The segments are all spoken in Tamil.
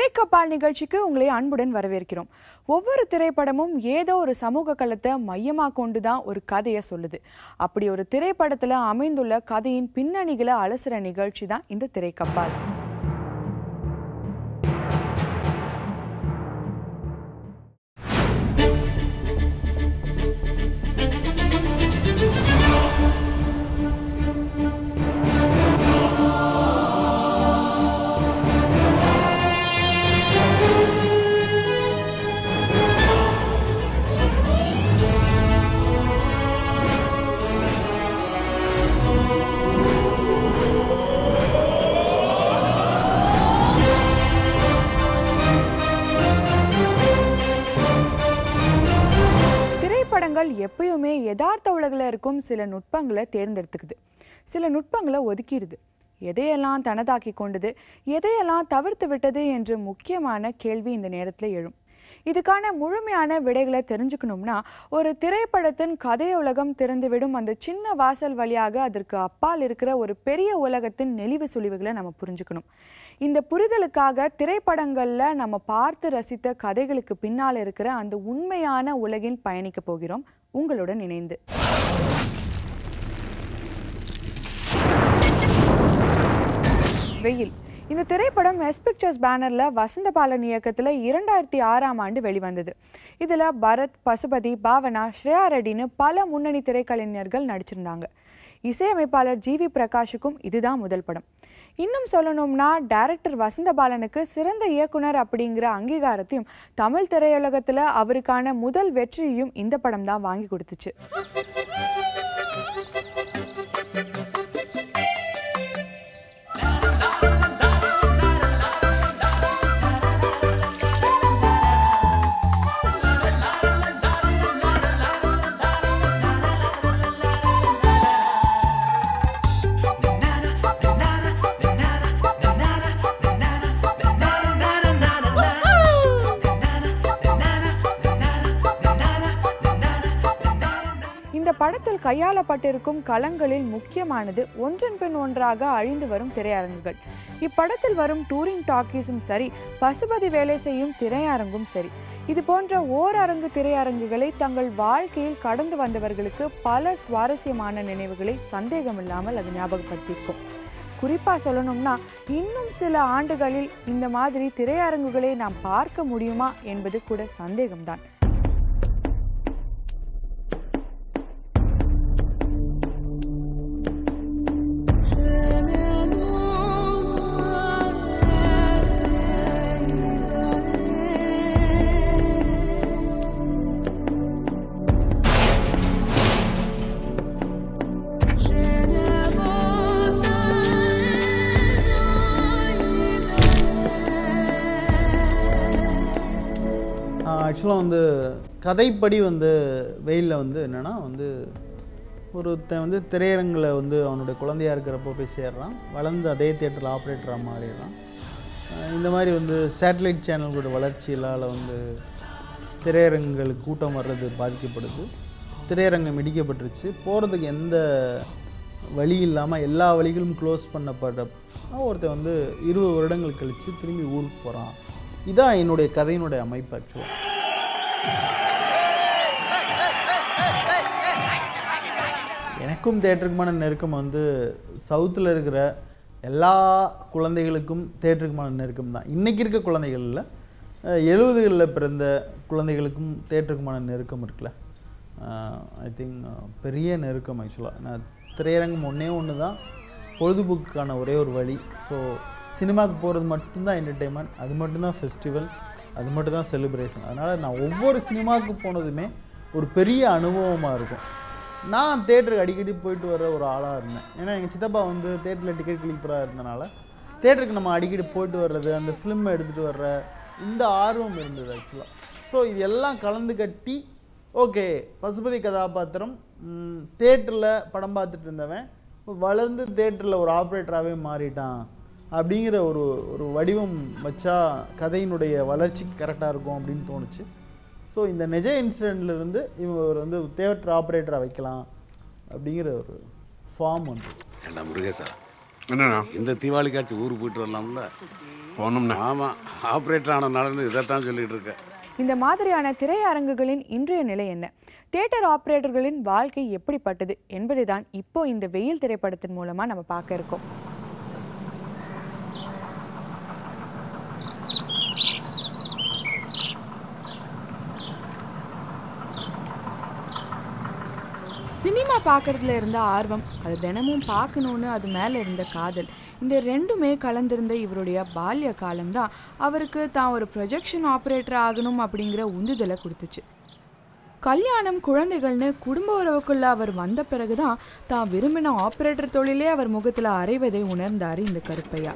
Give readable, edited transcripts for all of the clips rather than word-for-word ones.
திரைக்கப்பால் நிகழ்ச்சிக்கு உங்களை அன்புடன் வரவேற்கிறோம். ஒவ்வொரு திரைப்படமும் ஏதோ ஒரு சமூக களத்தை மையமாக கொண்டு தான் ஒரு கதையை சொல்லுது. அப்படி ஒரு திரைப்படத்தில் அமைந்துள்ள கதையின் பின்னணிகளை அலசுற நிகழ்ச்சி தான் இந்த திரைக்கப்பால். எப்பயுமே யதார்த்த உலகில் இருக்கும் சில நுட்பங்களை தேர்ந்தெடுத்துக்குது, சில நுட்பங்களை ஒதுக்கிடுது. எதையெல்லாம் தனதாக்கி கொண்டது, எதையெல்லாம் தவிர்த்து விட்டது என்று முக்கியமான கேள்வி இந்த நேரத்தில் எழும். இதுக்கான முழுமையான விடைகளை தெரிஞ்சுக்கணும்னா ஒரு திரைப்படத்தின் கதை உலகம் திறந்துவிடும் அந்த சின்ன வாசல் வழியாக அதற்கு அப்பால் இருக்கிற ஒரு பெரிய உலகத்தின் நெளிவு சுழிவுகளை நம்ம புரிஞ்சுக்கணும். இந்த புரிதலுக்காக திரைப்படங்களில் நம்ம பார்த்து ரசித்த கதைகளுக்கு பின்னால் இருக்கிற அந்த உண்மையான உலகில் பயணிக்க போகிறோம் உங்களுடன் இணைந்து. வெயில் இந்த திரைப்படம் எஸ் பிக்சர்ஸ் பேனரில் வசந்தபாலன் இயக்கத்தில் 2006ஆம் ஆண்டு வெளிவந்தது. இதில் பரத், பசுபதி, பாவனா, ஸ்ரேயா ரெட்டின்னு பல முன்னணி திரைக்கலைஞர்கள் நடிச்சிருந்தாங்க. இசையமைப்பாளர் ஜி.வி. பிரகாஷுக்கும் இதுதான் முதல் படம். இன்னும் சொல்லணும்னா டைரக்டர் வசந்தபாலனுக்கு சிறந்த இயக்குனர் அப்படிங்கிற அங்கீகாரத்தையும் தமிழ் திரையுலகத்தில் அவருக்கான முதல் வெற்றியையும் இந்த படம் தான் வாங்கி கொடுத்துச்சு. படத்தில் கையாளப்பட்டிருக்கும் களங்களில் முக்கியமானது ஒன்றன் பின் ஒன்றாக அழிந்து வரும் திரையரங்குகள். இப்படத்தில் வரும் டூரிங் டாக்கீஸும் சரி, பசுபதி வேலை செய்யும் திரையரங்கும் சரி, இது போன்ற ஓரரங்கு திரையரங்குகளை தங்கள் வாழ்க்கையில் கடந்து வந்தவர்களுக்கு பல சுவாரஸ்யமான நினைவுகளை சந்தேகமில்லாமல் அது ஞாபகப்படுத்தியிருக்கும். குறிப்பாக சொல்லணும்னா இன்னும் சில ஆண்டுகளில் இந்த மாதிரி திரையரங்குகளை நாம் பார்க்க முடியுமா என்பது கூட சந்தேகம்தான். ஆக்சுவலாக வந்து கதைப்படி வந்து வெயிலில் வந்து என்னென்னா வந்து ஒருத்தன் வந்து திரையரங்கில் வந்து அவனுடைய குழந்தையாக இருக்கிறப்போ போய் சேர்றான், வளர்ந்து அதே தியேட்டரில் ஆப்ரேட்டராக மாறிடுறான். இந்த மாதிரி வந்து சேட்டலைட் சேனல்களோட வளர்ச்சியினால் வந்து திரையரங்குகளுக்கு கூட்டம் வர்றது பாதிக்கப்படுது, திரையரங்கம் இடிக்கப்பட்டுருச்சு, போகிறதுக்கு எந்த வழி இல்லாமல் எல்லா வழிகளும் க்ளோஸ் பண்ணப்பட்ட ஒருத்தன் வந்து 20 வருடங்கள் கழித்து திரும்பி ஊருக்கு போகிறான். இதான் என்னுடைய கதையினுடைய அமைப்பு. ஆக்சுவலாக எனக்கும் தேட்டருக்குமான நெருக்கம் வந்து சவுத்தில் இருக்கிற எல்லா குழந்தைகளுக்கும் தேட்டருக்குமான நெருக்கம் தான். இன்றைக்கி இருக்க குழந்தைகளில் 70களில் பிறந்த குழந்தைகளுக்கும் தேட்டருக்குமான நெருக்கம் இருக்குல்ல, ஐ திங்க் பெரிய நெருக்கம். ஆக்சுவலாக நான் திரையரங்கம் ஒன்று தான் பொழுதுபோக்குக்கான ஒரே ஒரு வழி. ஸோ சினிமாவுக்கு போகிறது மட்டும்தான் என்டர்டெயின்மெண்ட், அது மட்டும்தான் ஃபெஸ்டிவல், அது மட்டும்தான் செலிப்ரேஷன். அதனால் நான் ஒவ்வொரு சினிமாவுக்கு போனதுமே ஒரு பெரிய அனுபவமாக இருக்கும். நான் தேட்டருக்கு அடிக்கடி போயிட்டு வர ஒரு ஆளாக இருந்தேன். ஏன்னா எங்கள் சித்தப்பா வந்து தேட்டரில் டிக்கெட் கிளிப்பராக இருந்தனால தேட்டருக்கு நம்ம அடிக்கடி போயிட்டு வர்றது, அந்த ஃபிலிமை எடுத்துகிட்டு வர்ற இந்த ஆர்வம் இருந்தது ஆக்சுவலாக. ஸோ இது எல்லாம் கலந்து கட்டி ஓகே பசுபதி கதாபாத்திரம் தேட்டரில் படம் பார்த்துட்டு இருந்தவன் வளர்ந்து தேட்டரில் ஒரு ஆப்ரேட்டராகவே மாறிட்டான் அப்படிங்கிற ஒரு வடிவம் வச்சா கதையினுடைய வளர்ச்சிக்கு கரெக்டாக இருக்கும் அப்படின்னு தோணுச்சு. ஸோ இந்த நிஜ இன்சிடெண்ட்லேருந்து இவங்க வந்து தியேட்டர் ஆப்ரேட்டராக வைக்கலாம் அப்படிங்கிற ஒரு ஃபார்ம் வந்து. ஏண்டா முருகேசா, என்னண்ணா இந்த தீபாவளிக்காச்சும் ஊருக்கு போயிட்டு வரலாம்ல? போனோம்னா ஆமாம், ஆப்ரேட்டர் ஆனதுனால இதைத்தான் சொல்லிகிட்டு இருக்கேன். இந்த மாதிரியான திரையரங்குகளின் இன்றைய நிலை என்ன, தியேட்டர் ஆபரேட்டர்களின் வாழ்க்கை எப்படிப்பட்டது என்பதை தான் இப்போ இந்த வெயில் திரைப்படத்தின் மூலமா நம்ம பார்க்க இருக்கோம். சினிமா பார்க்கறதுல இருந்த ஆர்வம், அது தினமும் பார்க்கணுன்னு அது மேலே இருந்த காதல், இந்த ரெண்டுமே கலந்திருந்த இவருடைய பால்ய காலம்தான் அவருக்கு தான் ஒரு ப்ரொஜெக்ஷன் ஆப்ரேட்டர் ஆகணும் அப்படிங்கிற உந்துதலை கொடுத்துச்சு. கல்யாணம், குழந்தைகள்னு குடும்ப உறவுக்குள்ள அவர் வந்த பிறகுதான் தான் விரும்பின ஆப்ரேட்டர் தொழிலே அவர் முகத்தில் அறைவதை உணர்ந்தார் இந்த கருப்பையா.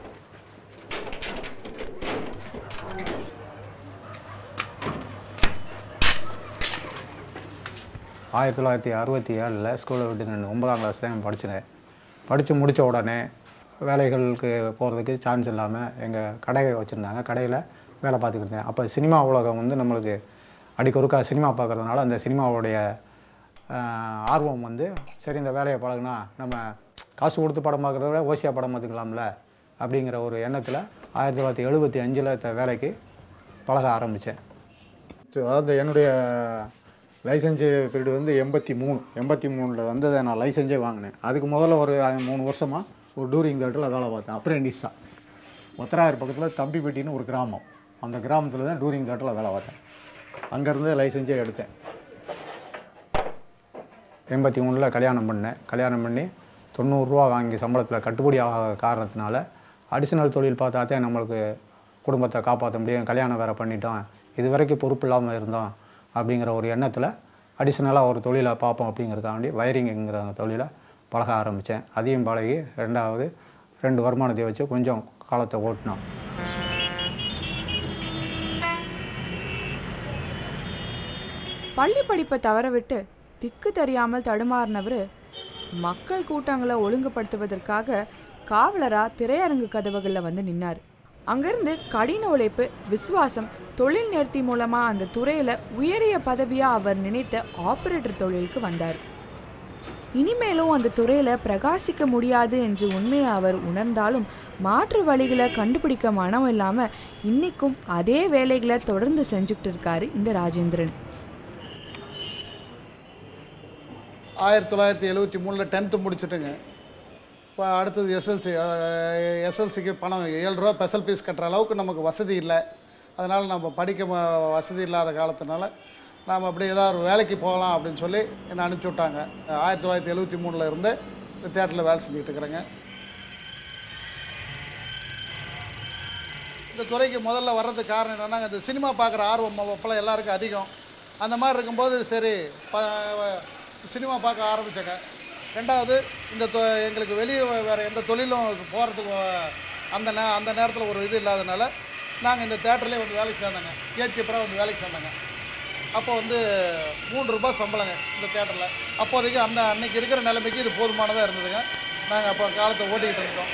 ஆயிரத்தி 1967 ஸ்கூலை விட்டு நான் 9ஆம் கிளாஸ் தான் படித்தேன். படித்து முடித்த உடனே வேலைகளுக்கு போகிறதுக்கு சான்ஸ் இல்லாமல் எங்கள் கடையை வச்சுருந்தாங்க. கடையில் வேலை பார்த்துக்கிட்டு இருந்தேன். அப்போ சினிமா உலகம் வந்து நம்மளுக்கு அடிக்கொருக்கா சினிமா பார்க்குறதுனால அந்த சினிமாவுடைய ஆர்வம் வந்து சரி இந்த வேலையை பழகுனா நம்ம காசு கொடுத்து படம் பார்க்குறத விட ஓசியா படம் பார்த்துக்கலாம்ல அப்படிங்கிற ஒரு எண்ணத்தில் 1975 வேலைக்கு பழக ஆரம்பித்தேன். அதாவது என்னுடைய லைசன்ஸு பீரியடு வந்து 83 வந்து நான் லைசன்ஸே வாங்கினேன். அதுக்கு முதல்ல ஒரு 3 வருஷமாக ஒரு டூரிங் தேட்டரில் வேலை பார்த்தேன். அப்ரெண்டிஸ் தான். ஒத்தராயர் பக்கத்தில் தம்பிப்பட்டின்னு ஒரு கிராமம், அந்த கிராமத்தில் தான் டூரிங் தேட்டரில் வேலை பார்த்தேன். அங்கேருந்து லைசன்ஸே எடுத்தேன். 83 கல்யாணம் பண்ணேன். கல்யாணம் பண்ணி 90 ரூபா வாங்கி சம்பளத்தில் கட்டுப்படி ஆகாத காரணத்தினால அடிஷ்னல் தொழில் பார்த்தாத்தே நம்மளுக்கு குடும்பத்தை காப்பாற்ற முடியும். கல்யாணம் வேறு பண்ணிட்டோம், இது வரைக்கும் பொறுப்பு இல்லாமல் இருந்தோம் அப்படிங்கிற ஒரு எண்ணத்தில் அடிஷ்னலாக ஒரு தொழிலை பார்ப்போம் அப்படிங்கிறதுக்காண்டி வயரிங்குங்கிற தொழிலை பழக ஆரம்பித்தேன். அதையும் பழகி 2 வருமானத்தை வச்சு கொஞ்சம் காலத்தை ஓட்டினோம். பள்ளி படிப்பை தவற விட்டு திக்கு தெரியாமல் தடுமாறினவர் மக்கள் கூட்டங்களை ஒழுங்குபடுத்துவதற்காக காவலராக திரையரங்கு கதவுகளில் வந்து நின்னார். அங்கேருந்து கடின உழைப்பு, விசுவாசம், தொழில் நேர்த்தி மூலமாக அந்த துறையில் உயரிய பதவியாக அவர் நினைத்த ஆப்ரேட்டர் தொழிலுக்கு வந்தார். இனிமேலும் அந்த துறையில் பிரகாசிக்க முடியாது என்று உண்மையை அவர் உணர்ந்தாலும் மாற்று வழிகளை கண்டுபிடிக்க மனம் இல்லாமல் இன்றைக்கும் அதே வேலைகளை தொடர்ந்து செஞ்சுக்கிட்டு இருக்காரு இந்த ராஜேந்திரன். 1973 10th முடிச்சுட்டுங்க. இப்போ அடுத்தது எஸ்எல்சிக்கு பணம் 7 ரூபா ஸ்பெஷல் ஃபீஸ் கட்டுற அளவுக்கு நமக்கு வசதி இல்லை. அதனால் நம்ம படிக்க வசதி இல்லாத காலத்தினால நாம் அப்படி ஏதாவது ஒரு வேலைக்கு போகலாம் அப்படின்னு சொல்லி என்னை அனுப்பிச்சி விட்டாங்க. 1973 இருந்து இந்த தியேட்டரில் வேலை செஞ்சுக்கிட்டு இருக்கிறேங்க. இந்த துறைக்கு முதல்ல வர்றதுக்கு காரணம் என்னென்னா, இந்த சினிமா பார்க்குற ஆர்வம் அப்போல்லாம் எல்லாருக்கும் அதிகம். அந்த மாதிரி இருக்கும்போது சரி சினிமா பார்க்க ஆரம்பித்தேங்க. ரெண்டாவது இந்த எங்களுக்கு வெளியே வேறு எந்த தொழிலும் போகிறதுக்கு அந்த நேரத்தில் ஒரு இது இல்லாதனால நாங்கள் இந்த தேட்டர்லேயே வந்து வேலைக்கு சேர்ந்தோங்க. கேட் கீப்பராக வந்து வேலைக்கு சேர்ந்தோங்க. அப்போ வந்து 3 ரூபா சம்பளங்க இந்த தேட்டரில். அப்போதைக்கு அன்றைக்கி இருக்கிற நிலைமைக்கு இது போதுமானதாக இருந்ததுங்க. நாங்கள் அப்போ காலத்தை ஓட்டிக்கிட்டு இருந்தோம்.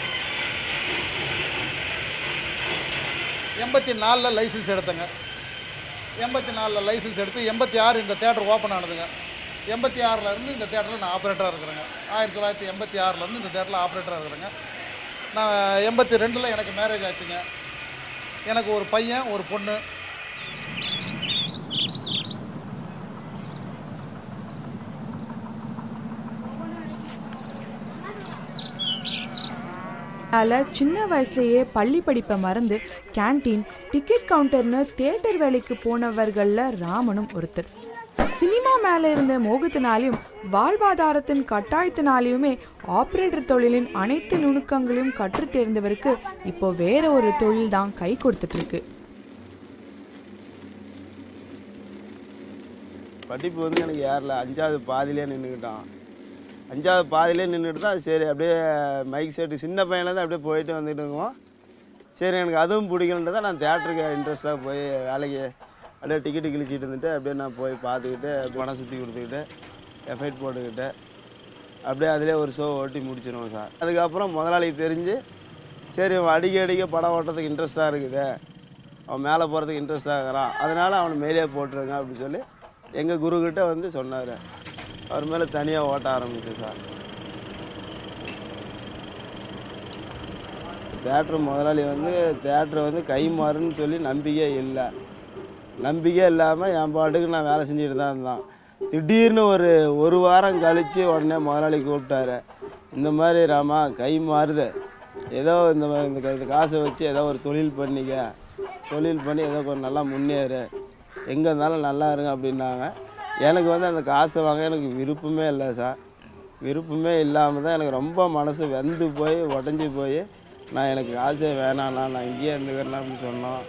84 லைசன்ஸ் எடுத்தேங்க. 84 லைசன்ஸ் எடுத்து 86 இந்த தேட்டர் ஓப்பன் ஆனதுங்க. 86 இந்த தேட்டரில் நான் ஆப்ரேட்டராக இருக்கிறேங்க. 1986 இந்த தேட்டரில் ஆப்ரேட்டராக இருக்கிறேங்க. நான் 82 எனக்கு மேரேஜ் ஆச்சுங்க. எனக்கு ஒரு பையன், ஒரு பொண்ணு. சின்ன வயசுலேயே பள்ளி படிப்பை மறந்து கேன்டீன், டிக்கெட் கவுண்டர்னு தியேட்டர் வேலைக்கு போனவர்களில் ராமனும் ஒருத்தர். சினிமா மேலே இருந்த மோகத்தினாலையும் வாழ்வாதாரத்தின் கட்டாயத்தினாலையுமே ஆப்ரேட்டர் தொழிலின் அனைத்து நுணுக்கங்களையும் கற்று தேர்ந்தவருக்கு இப்போ வேற ஒரு தொழில் தான் கை கொடுத்துட்டு இருக்கு. படிப்பு வந்து எனக்கு ஏறல. 5வது பாதியிலே நின்றுக்கிட்டான். 5வது பாதியிலே நின்றுட்டு தான் சரி அப்படியே மைக் செட்டு சின்ன பையன்லேருந்து அப்படியே போயிட்டு வந்துட்டு இருக்கோம். சரி எனக்கு அதுவும் பிடிக்கலன்ட்டு தான் நான் தேட்டருக்கு இன்ட்ரெஸ்ட்டாக போய் வேலைக்கு அப்படியே டிக்கெட்டு கிழிச்சிட்டு இருந்துட்டு அப்படியே நான் போய் பார்த்துக்கிட்டு படம் சுற்றி கொடுத்துக்கிட்டு எஃபைட் போட்டுக்கிட்டு அப்படியே அதிலே ஒரு ஷோ ஓட்டி முடிச்சிடுவோம் சார். அதுக்கப்புறம் முதலாளிக்கு தெரிஞ்சு சரி அவன் அடிக்க படம் ஓட்டுறதுக்கு இன்ட்ரெஸ்ட்டாக இருக்குது, அவன் மேலே போகிறதுக்கு இன்ட்ரெஸ்ட்டாக இருக்கிறான், அதனால் அவனை மேலே போட்டுருங்க அப்படின்னு சொல்லி எங்கள் குருக்கிட்ட வந்து சொன்னார். அவர் மேலே தனியாக ஓட்ட ஆரம்பிச்சேன் சார். தேட்ரு முதலாளி வந்து தேட்ரு வந்து கை மாறுன்னு சொல்லி நம்பிக்கை நம்பிக்கை இல்லாமல் என் பாட்டுக்கு நான் வேலை செஞ்சுட்டு தான் இருந்தேன். திடீர்னு ஒரு வாரம் கழித்து உடனே முதலாளி கூப்பிட்டாரு. இந்த மாதிரி ராமா கை மாறுது, ஏதோ இந்த காசை வச்சு ஏதோ ஒரு தொழில் பண்ணிக்க, தொழில் பண்ணி ஏதோ கொஞ்சம் நல்லா முன்னேறு, எங்கே இருந்தாலும் நல்லா இருங்க அப்படின்னாங்க. எனக்கு வந்து அந்த காசை வாங்க எனக்கு விருப்பமே இல்லை சார். விருப்பமே இல்லாமல் தான் எனக்கு ரொம்ப மனசு வெந்து போய் உடஞ்சி போய் நான் எனக்கு காசே வேணாண்ணா நான் இங்கேயே இருந்துக்கிறேன் அப்படின்னு சொன்னோம்.